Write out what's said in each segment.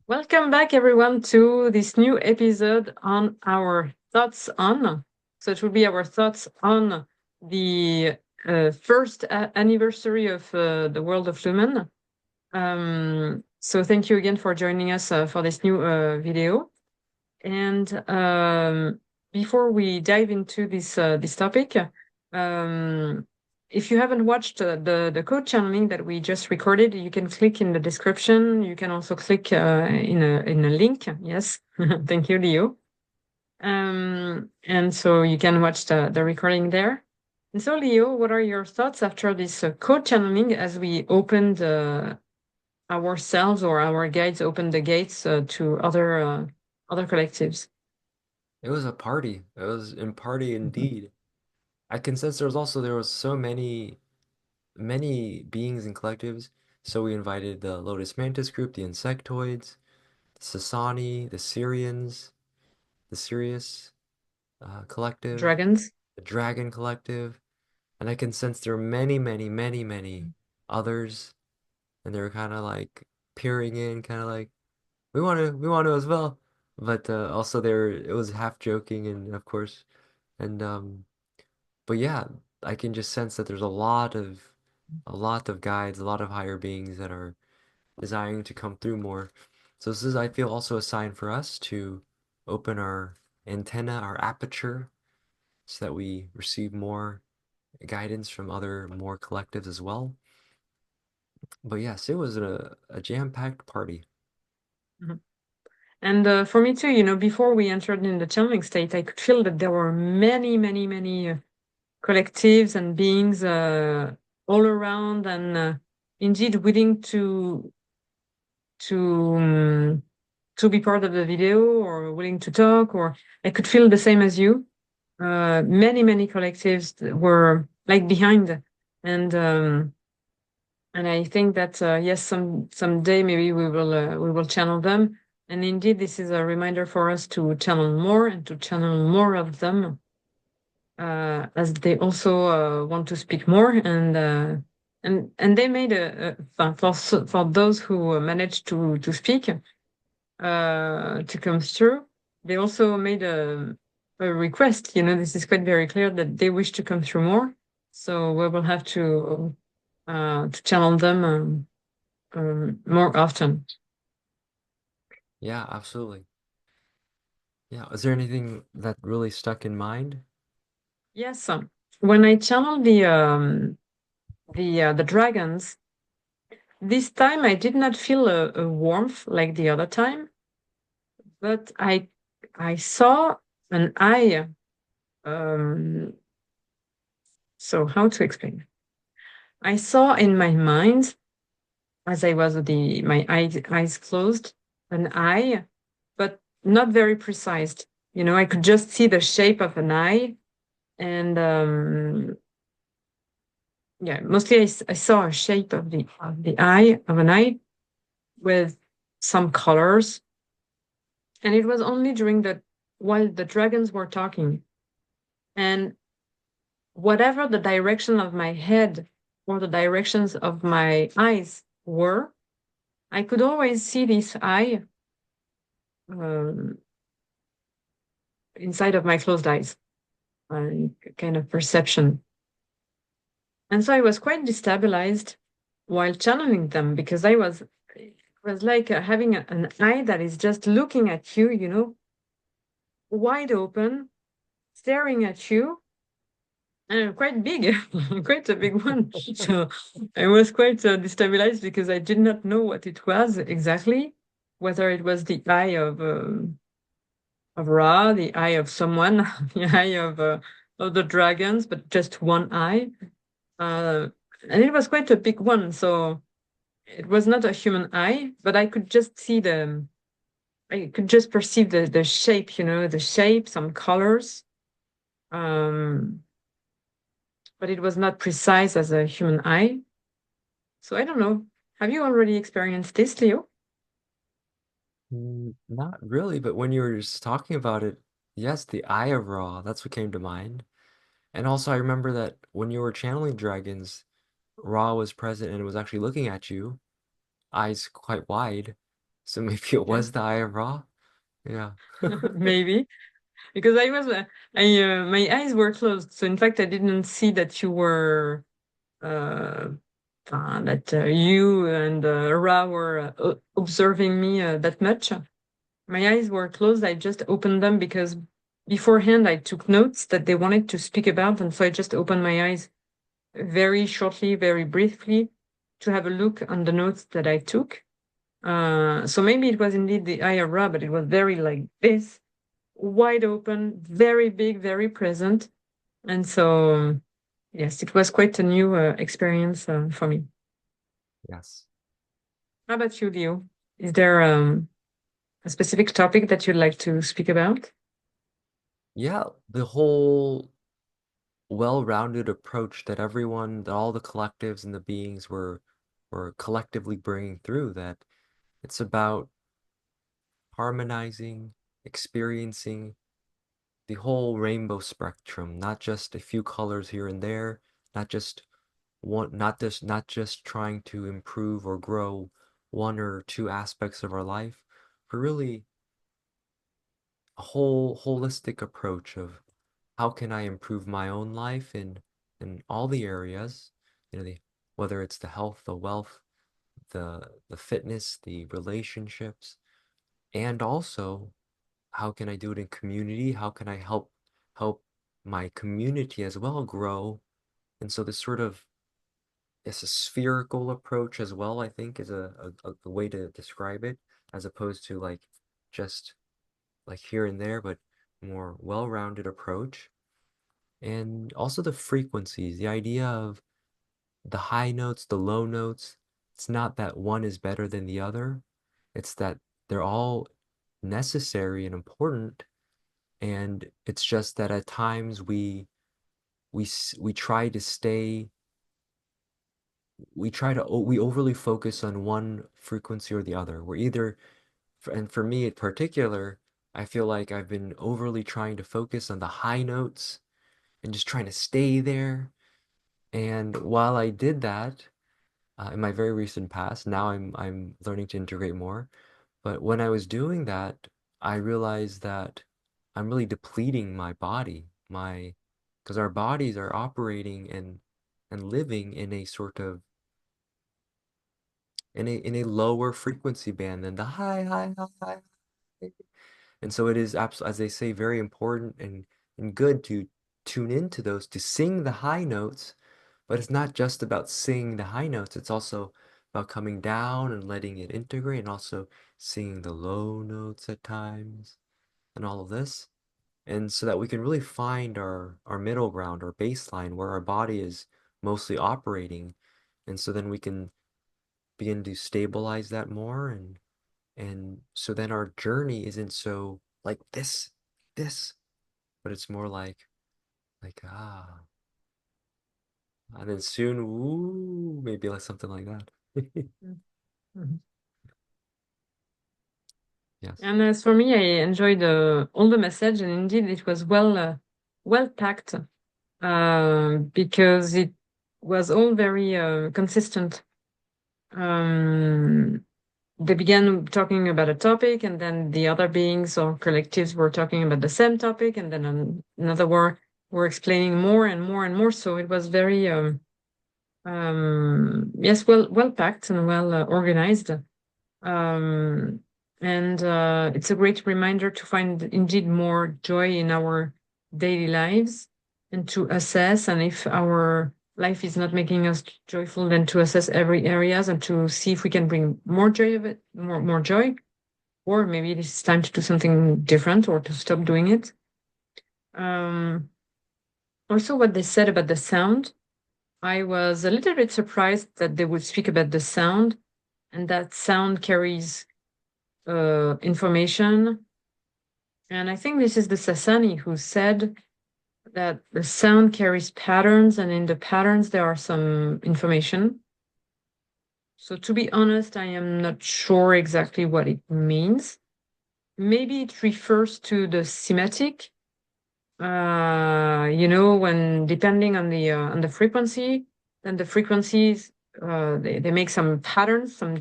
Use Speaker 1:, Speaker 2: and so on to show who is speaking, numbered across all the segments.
Speaker 1: Welcome back, everyone, to this new episode on our thoughts on. So, it will be our thoughts on the first anniversary of the World of Lumen. So, thank you again for joining us for this new video. And before we dive into this topic, um, if you haven't watched the code channeling that we just recorded, you can click in the description. You can also click in a link. Yes, thank you, Leo. And so you can watch the recording there. And so, Leo, what are your thoughts after this code channeling as we opened ourselves or our guides opened the gates to other collectives?
Speaker 2: It was a party. It was a party indeed. I can sense there was so many beings and collectives. So we invited the Lotus Mantis group, the Insectoids, the Sasani, the Syrians, the Sirius collective,
Speaker 1: Dragons.
Speaker 2: the Dragon collective, and I can sense there are many others, and they're kind of like peering in, kind of like we want to as well. But also there, it was half joking, and of course, and but yeah, I can just sense that there's a lot of guides, a lot of higher beings that are desiring to come through more. So this is, I feel, also a sign for us to open our antenna, our aperture, so that we receive more guidance from other more collectives as well. But yes, it was a jam-packed party.
Speaker 1: Mhm. And for me too, before we entered in the channeling state, I could feel that there were many collectives and beings all around, and indeed willing to um, to be part of the video or willing to talk. Or I could feel the same as you. Many collectives that were like behind, and um, and I think that yes, someday maybe we will channel them. And indeed, this is a reminder for us to channel more and to channel more of them, as they also want to speak more. And they made for those who managed to speak to come through. They also made a request. This is quite very clear that they wish to come through more. So we will have to channel them more often.
Speaker 2: Yeah, absolutely. Yeah, is there anything that really stuck in mind?
Speaker 1: Yes, when I channel the dragons, this time I did not feel a warmth like the other time, but I saw an eye. Um, so how to explain? I saw in my mind, as I was with my eyes closed, an eye, but not very precise. I could just see the shape of an eye, and yeah, mostly I saw a shape of the eye of an eye with some colors, and it was only during the while the dragons were talking, and whatever the direction of my head or the directions of my eyes were, I could always see this eye um, inside of my closed eyes, kind of perception. And so I was quite destabilized while channeling them because it was like having an eye that is just looking at you, wide open, staring at you, and quite big, quite a big one. So I was quite destabilized because I did not know what it was exactly, whether it was the eye of Ra, the eye of someone, the eye of the dragons, but just one eye. Uh, and it was quite a big one, so it was not a human eye, but I could just perceive the shape, the shape, some colors. Um, but it was not precise as a human eye. So I don't know. Have you already experienced this, Leo?
Speaker 2: Not really, but when you were just talking about it, yes, the Eye of Ra, that's what came to mind. And also, I remember that when you were channeling dragons, Ra was present and was actually looking at you, eyes quite wide. So maybe it
Speaker 1: Yeah,
Speaker 2: was the Eye of Ra. Yeah.
Speaker 1: maybe because I was my eyes were closed, so in fact I didn't see that you were uh, that you and Ra were observing me that much. My eyes were closed. I just opened them because beforehand I took notes that they wanted to speak about, and so I just opened my eyes very shortly, very briefly, to have a look on the notes that I took. So maybe it was indeed the Aya Ra, but it was very like this, wide open, very big, very present. And so, yes, it was quite a new experience for me.
Speaker 2: Yes.
Speaker 1: How about you, Leo? Is there a specific topic that you'd like to speak about?
Speaker 2: Yeah, the whole well-rounded approach that everyone, that all the collectives and the beings were collectively bringing through, that it's about harmonizing, experiencing the whole rainbow spectrum, not just a few colors here and there, not just not just trying to improve or grow one or two aspects of our life, but really a whole holistic approach of how can I improve my own life in all the areas, whether it's the health, the wealth, the fitness, the relationships, and also how can I do it in community? How can I help my community as well grow? And so this sort of it's a spherical approach as well, I think, is a way to describe it, as opposed to like just like here and there, but more well-rounded approach. And also the frequencies, the idea of the high notes, the low notes. It's not that one is better than the other. It's that they're all necessary and important. And it's just that at times we try to stay we try to we overly focus on one frequency or the other. We're either and for me in particular, I feel like I've been overly trying to focus on the high notes and just trying to stay there. And while I did that in my very recent past, now I'm learning to integrate more. But when I was doing that, I realized that I'm really depleting my body, my because our bodies are operating and living in a sort of in a lower frequency band than the high. And so it is absolutely, as they say, very important and good to tune into those, to sing the high notes. But it's not just about singing the high notes, it's also about coming down and letting it integrate and also singing the low notes at times and all of this. And so that we can really find our middle ground, our baseline, where our body is mostly operating. And so then we can begin to stabilize that more and so then our journey isn't so like this, but it's more like and then soon, ooh, maybe like something like that.
Speaker 1: Mhm.
Speaker 2: Yes.
Speaker 1: And as for me, I enjoyed all the message, and indeed it was well packed because it was all very consistent. Um, they began talking about a topic, and then the other beings or collectives were talking about the same topic, and then another were explaining more and more and more. So it was very yes, well packed and well organized. Um, and it's a great reminder to find indeed more joy in our daily lives and to assess. And if our life is not making us joyful, then to assess every areas and to see if we can bring more joy of it, more joy, or maybe it is time to do something different or to stop doing it. Um, Also, what they said about the sound, I was a little bit surprised that they would speak about the sound and that sound carries information. And I think this is the Sasani who said that the sound carries patterns, and in the patterns, there are some information. So, to be honest, I am not sure exactly what it means. Maybe it refers to the semantic, when depending on the frequency, then the frequencies they make some patterns, some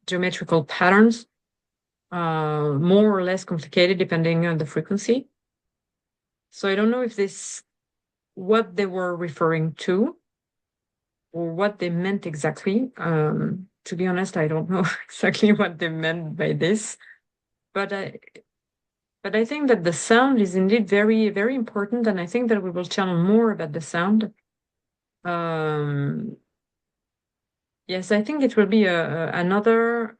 Speaker 1: geometrical patterns, more or less complicated depending on the frequency. So I don't know if this what they were referring to or what they meant exactly. To be honest, I don't know exactly what they meant by this, but I think that the sound is indeed very, very important, and I think that we will channel more about the sound. Um, yes, I think it will be another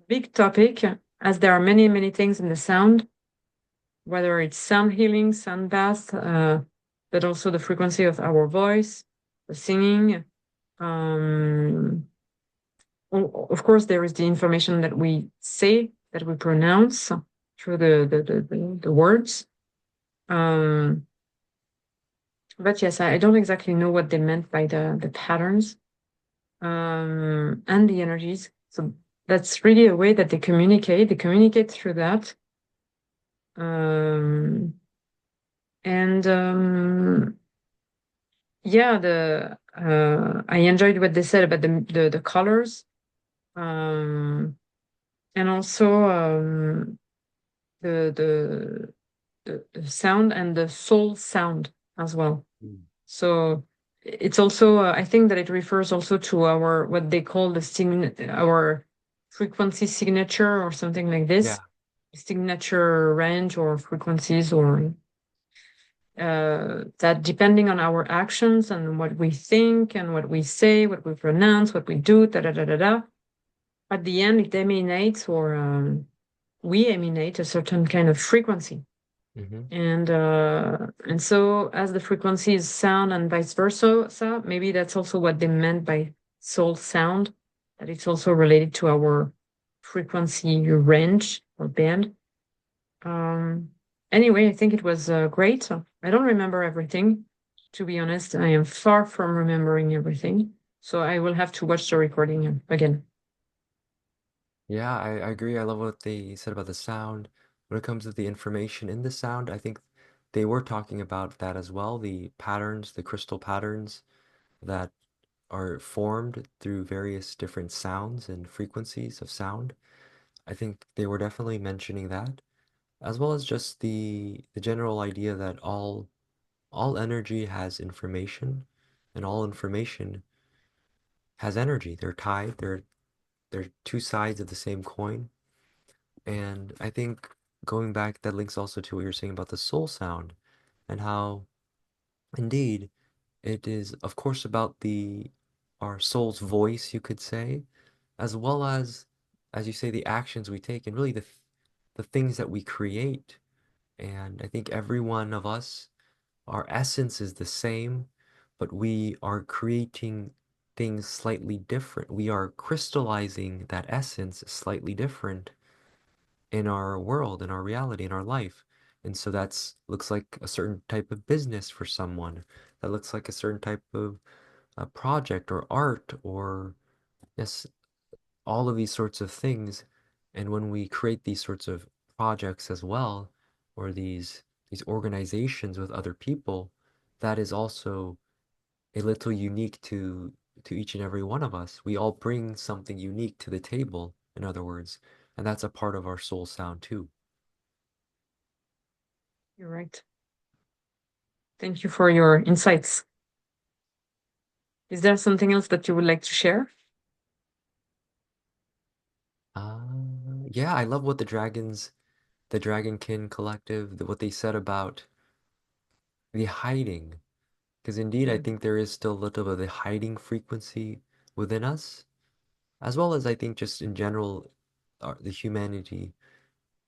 Speaker 1: big topic, as there are many, many things in the sound, whether it's sound healing, sound bath, but also the frequency of our voice, the singing. Um, of course, there is the information that we say, that we pronounce through the words. Um, but yes, I don't exactly know what they meant by the patterns and the energies. So that's really a way that they communicate. They communicate through that. Um, and yeah, I enjoyed what they said about the colors, and also the the the sound and the soul sound as well.
Speaker 2: Mm.
Speaker 1: So it's also I think that it refers also to our what they call our frequency signature or something like
Speaker 2: Yeah.
Speaker 1: this, signature range or frequencies or that depending on our actions and what we think and what we say, what we pronounce, what we do, da da da da da. At the end, it emanates or we emanate a certain kind of frequency.
Speaker 2: Hmm.
Speaker 1: And so as the frequency is sound and vice versa, so maybe that's also what they meant by soul sound, that it's also related to our frequency range or band. Um, anyway, I think it was great. I don't remember everything. To be honest, I am far from remembering everything. So I will have to watch the recording again.
Speaker 2: Yeah, I agree. I love what they said about the sound. When it comes to the information in the sound, I think they were talking about that as well, the patterns, the crystal patterns that are formed through various different sounds and frequencies of sound. I think they were definitely mentioning that, as well as just the general idea that all energy has information and all information has energy. They're tied, they're two sides of the same coin. And I think going back, that links also to what you're saying about the soul sound and how indeed it is, of course, about the our soul's voice, you could say, as well as you say, the actions we take and really the things that we create. And I think every one of us, our essence is the same, but we are creating things slightly different. We are crystallizing that essence slightly different in our world, in our reality, in our life. And so that's looks like a certain type of business for someone. That looks like a certain type of project or art or yes, all of these sorts of things. And when we create these sorts of projects as well, or these organizations with other people, that is also a little unique to each and every one of us. We all bring something unique to the table, in other words, and that's a part of our soul sound too.
Speaker 1: You're right. Thank you for your insights. Is there something else that you would like to share?
Speaker 2: Yeah, I love what the Dragonkin Collective, what they said about the hiding. Because indeed, I
Speaker 1: Mm.
Speaker 2: think there is still a little bit of the hiding frequency within us, as well as I think just in general, the humanity,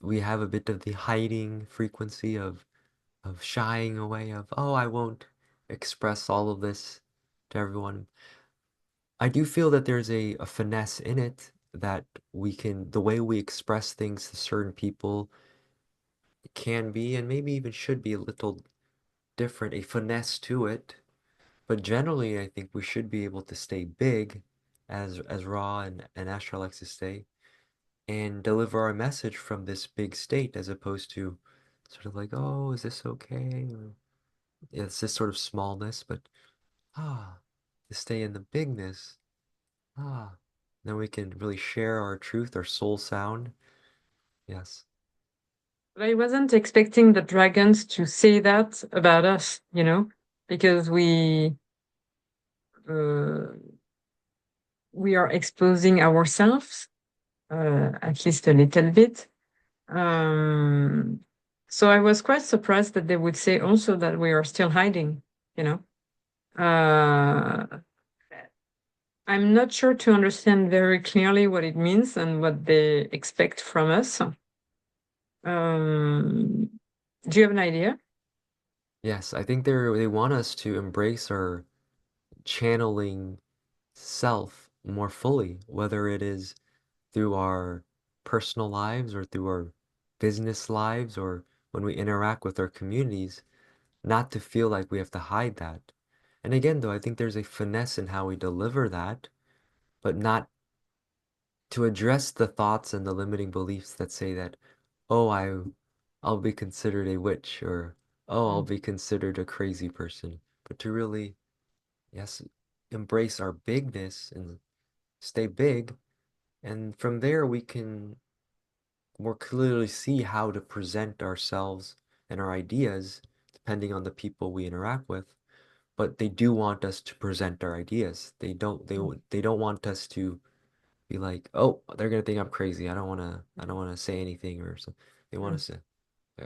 Speaker 2: we have a bit of the hiding frequency of shying away of, oh, I won't express all of this to everyone. I do feel that there's a finesse in it that we can, the way we express things to certain people can be, and maybe even should be a little different, a finesse to it. But generally, I think we should be able to stay big, as Ra and Ashtar likes to say, and deliver our message from this big state as opposed to sort of like, oh, is this okay? Or, yeah, it's this sort of smallness, but ah, to stay in the bigness. Ah. Then we can really share our truth, our soul sound. Yes.
Speaker 1: But I wasn't expecting the dragons to say that about us, because uh, we are exposing ourselves, at least a little bit. Um, so I was quite surprised that they would say also that we are still hiding, you know. Uh, I'm not sure to understand very clearly what it means and what they expect from us. Do you have an idea?
Speaker 2: Yes, I think they want us to embrace our channeling self more fully, whether it is through our personal lives or through our business lives or when we interact with our communities, not to feel like we have to hide that. And again, though, I think there's a finesse in how we deliver that, but not to address the thoughts and the limiting beliefs that say that, oh, I'll be considered a witch or oh, I'll
Speaker 1: Mm,
Speaker 2: be considered a crazy person, but to really, yes, embrace our bigness and stay big. And from there, we can more clearly see how to present ourselves and our ideas depending on the people we interact with. But they do want us to present our ideas.
Speaker 1: mm,
Speaker 2: They don't want us to be like, oh, they're gonna think I'm crazy. I don't
Speaker 1: mm,
Speaker 2: wanna say anything or something. They want
Speaker 1: mm,
Speaker 2: us to say,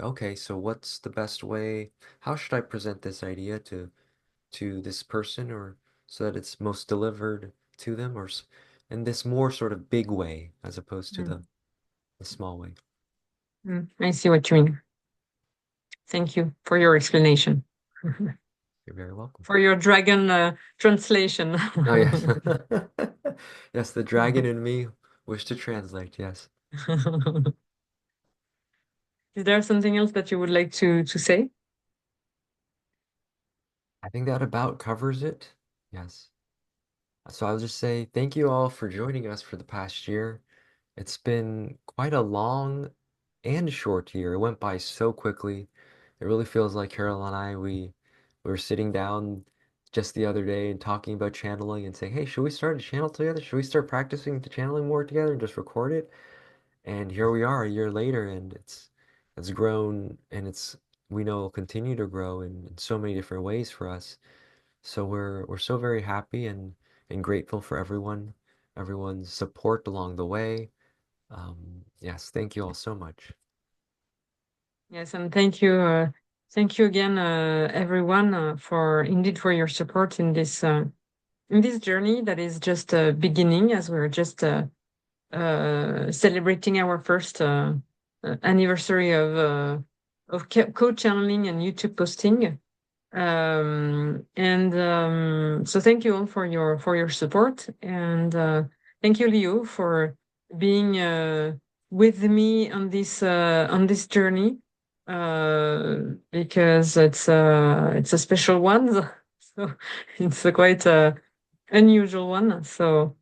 Speaker 2: okay, so what's the best way? How should I present this idea to this person or so that it's most delivered to them or in this more sort of big way as opposed to
Speaker 1: mm,
Speaker 2: the small way.
Speaker 1: I see what you mean. Thank you for your explanation.
Speaker 2: You're very welcome.
Speaker 1: For your dragon translation.
Speaker 2: Oh yes. Yes, the dragon in me wish to translate, yes.
Speaker 1: Is there something else that you would like to say?
Speaker 2: I think that about covers it. Yes. So I'll just say thank you all for joining us for the past year. It's been quite a long and short year. It went by so quickly. It really feels like Carol and I, we were sitting down just the other day and talking about channeling and saying, hey, should we start a channel together? Should we start practicing the channeling more together and just record it? And here we are a year later, and it's grown, and it's we know it'll continue to grow in so many different ways for us. So we're so very happy and grateful for everyone's support along the way. Yes, thank you all so much.
Speaker 1: Yes, and thank you again, everyone, for your support in this journey that is just beginning, as we're just celebrating our first anniversary of code channeling and YouTube posting. And so thank you all for your support, and thank you, Leo, for being with me on this journey, because it's a special one. So it's a quite unusual one. So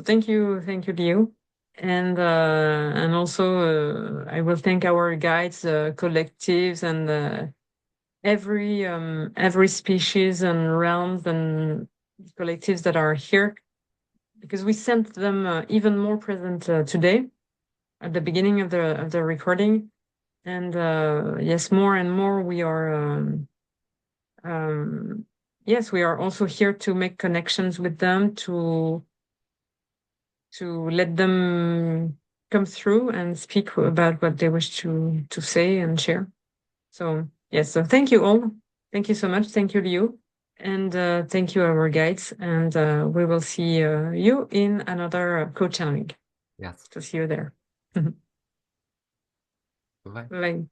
Speaker 1: thank you, Leo. And also I will thank our guides, collectives, and every species and realms and collectives that are here, because we sent them even more present today at the beginning of the recording. And yes, more and more we are um, yes, we are also here to make connections with them, to let them come through and speak about what they wish to say and share. So yes, so thank you all. Thank you so much. Thank you, Liu. And thank you, our guides. And we will see you in another co-channeling.
Speaker 2: Yes.
Speaker 1: To see you there.
Speaker 2: Bye.
Speaker 1: Bye.